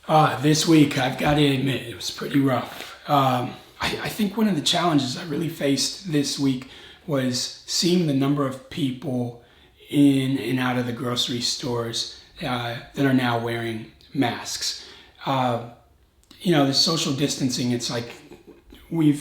This week, I've got to admit, it was pretty rough. I think one of the challenges I really faced this week was seeing the number of people in and out of the grocery stores that are now wearing masks. The social distancing, it's like we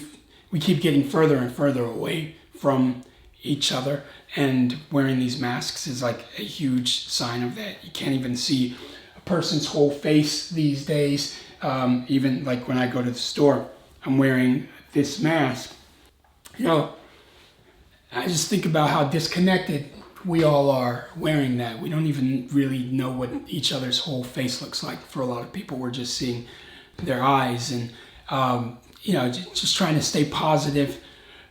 keep getting further and further away from each other, and wearing these masks is like a huge sign of that. You can't even see a person's whole face these days. Even like when I go to the store, I'm wearing this mask. I just think about how disconnected we all are wearing that. We don't even really know what each other's whole face looks like. For a lot of people, we're just seeing their eyes, and just trying to stay positive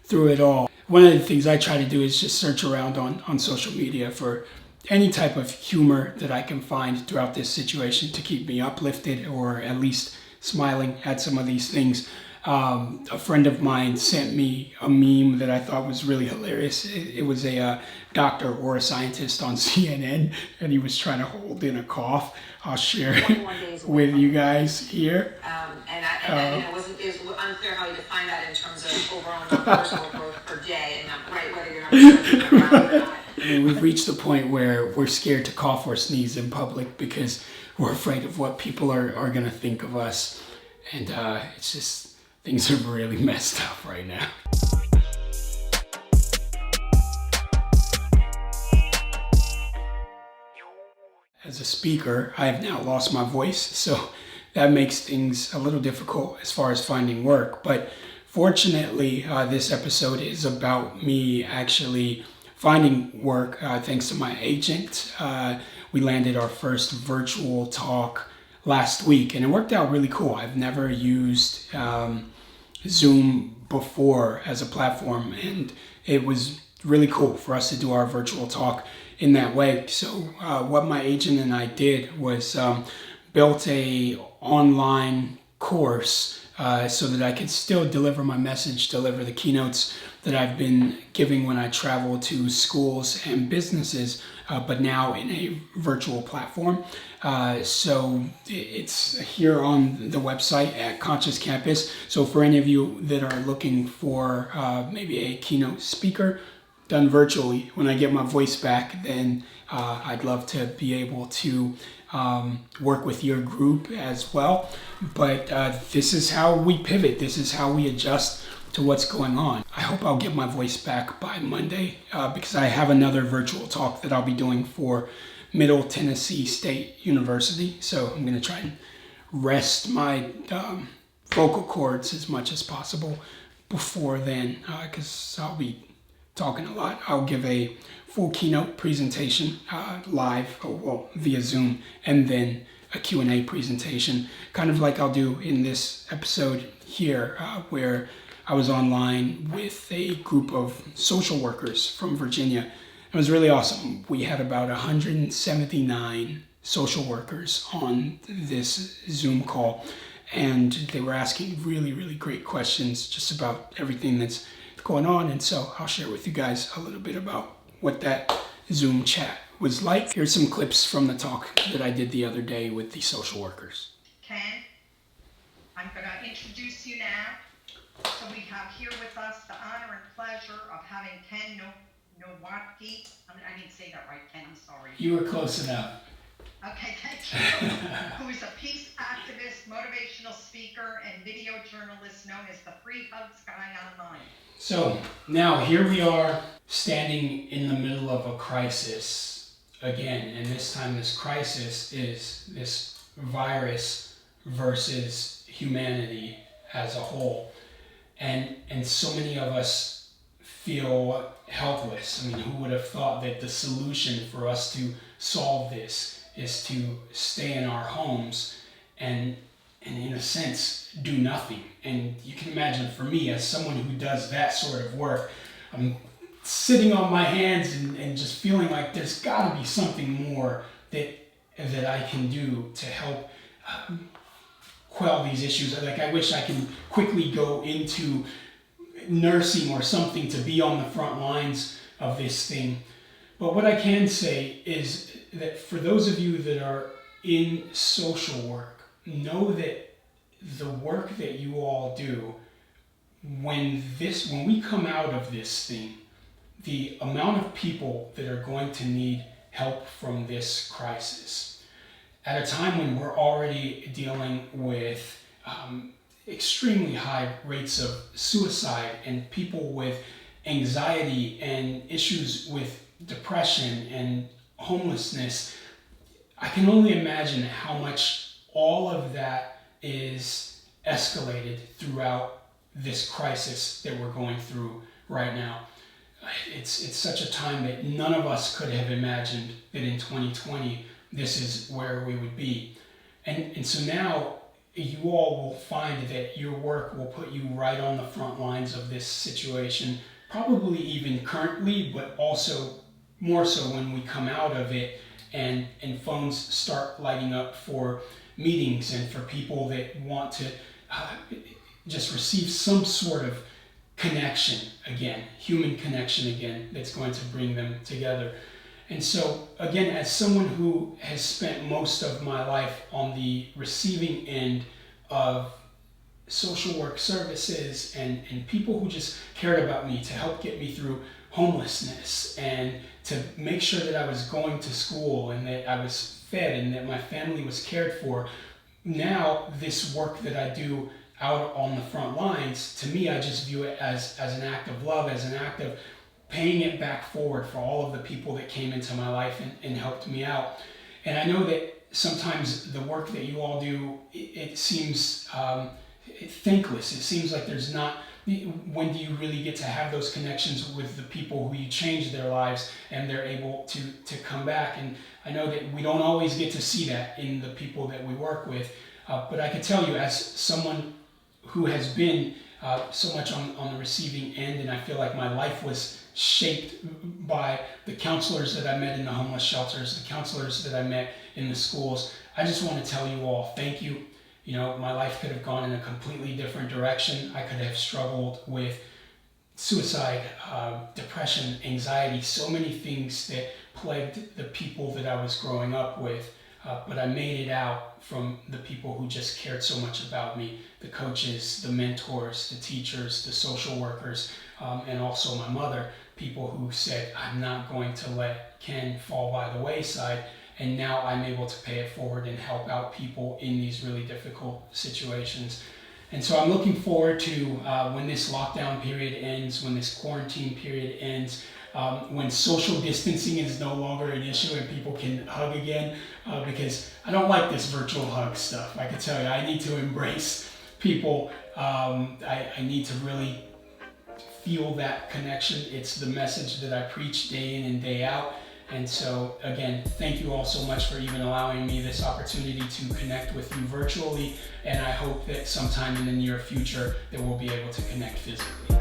through it all. One of the things I try to do is just search around on social media for any type of humor that I can find throughout this situation to keep me uplifted or at least smiling at some of these things. A friend of mine sent me a meme that I thought was really hilarious. It was a doctor or a scientist on CNN, and he was trying to hold in a cough. I'll share it with you guys here. It was unclear how you define that in terms of overall numbers or growth per day, and not right whether you're not around or not. And we've reached the point where we're scared to cough or sneeze in public because we're afraid of what people are going to think of us. And it's just, things are really messed up right now. As a speaker, I have now lost my voice, so that makes things a little difficult as far as finding work. But fortunately, this episode is about me actually finding work thanks to my agent. We landed our first virtual talk last week, and it worked out really cool. I've never used Zoom before as a platform, and it was really cool for us to do our virtual talk in that way. So what my agent and I did was built a online course so that I could still deliver my message, deliver the keynotes that I've been giving when I travel to schools and businesses, but now in a virtual platform. So it's here on the website at Conscious Campus. So for any of you that are looking for maybe a keynote speaker done virtually, when I get my voice back, then I'd love to be able to work with your group as well. But this is how we pivot. This is how we adjust to what's going on. I hope I'll get my voice back by Monday because I have another virtual talk that I'll be doing for Middle Tennessee State University. So I'm going to try and rest my vocal cords as much as possible before then because I'll be talking a lot. I'll give a full keynote presentation live, via Zoom, and then a Q&A presentation, kind of like I'll do in this episode here, where I was online with a group of social workers from Virginia. It was really awesome. We had about 179 social workers on this Zoom call, and they were asking really, really great questions just about everything that's going on. And so I'll share with you guys a little bit about what that Zoom chat was like. Here's some clips from the talk that I did the other day with the social workers. Ken, I'm going to introduce you now. So we have here with us the honor and pleasure of having Ken Nowotny. I didn't say that right, Ken, I'm sorry. You were close enough. Okay, thank you. Who is a peace activist, motivational speaker, and video journalist known as the Free Hugs Guy online. So now here we are standing in the middle of a crisis again, and this time this crisis is this virus versus humanity as a whole. And so many of us feel helpless. I mean, who would have thought that the solution for us to solve this is to stay in our homes and in a sense, do nothing. And you can imagine for me, as someone who does that sort of work, I'm sitting on my hands and just feeling like there's got to be something more that I can do to help quell these issues. Like, I wish I can quickly go into nursing or something to be on the front lines of this thing. But what I can say is that for those of you that are in social work, know that the work that you all do, when we come out of this thing, the amount of people that are going to need help from this crisis, at a time when we're already dealing with extremely high rates of suicide and people with anxiety and issues with depression and homelessness, I can only imagine how much all of that is escalated throughout this crisis that we're going through right now. It's such a time that none of us could have imagined that in 2020 this is where we would be. And so now you all will find that your work will put you right on the front lines of this situation, probably even currently, but also more so when we come out of it and phones start lighting up for meetings and for people that want to just receive some sort of connection again, human connection again, that's going to bring them together. And so, again, as someone who has spent most of my life on the receiving end of social work services and people who just cared about me to help get me through homelessness and to make sure that I was going to school and that I was fed and that my family was cared for, now this work that I do out on the front lines, to me, I just view it as an act of love, as an act of paying it back forward for all of the people that came into my life and helped me out. And I know that sometimes the work that you all do, it seems thankless. It seems like there's not, when do you really get to have those connections with the people who you change their lives and they're able to come back? And I know that we don't always get to see that in the people that we work with, but I can tell you, as someone who has been so much on the receiving end, and I feel like my life was shaped by the counselors that I met in the homeless shelters, the counselors that I met in the schools. I just want to tell you all, thank you. You know, my life could have gone in a completely different direction. I could have struggled with suicide, depression, anxiety, so many things that plagued the people that I was growing up with. But I made it out from the people who just cared so much about me, the coaches, the mentors, the teachers, the social workers, and also my mother, people who said, I'm not going to let Ken fall by the wayside. And now I'm able to pay it forward and help out people in these really difficult situations. And so I'm looking forward to when this lockdown period ends, when this quarantine period ends, when social distancing is no longer an issue and people can hug again, because I don't like this virtual hug stuff. I can tell you, I need to embrace people. I need to really feel that connection. It's the message that I preach day in and day out. And so, again, thank you all so much for even allowing me this opportunity to connect with you virtually. And I hope that sometime in the near future that we'll be able to connect physically.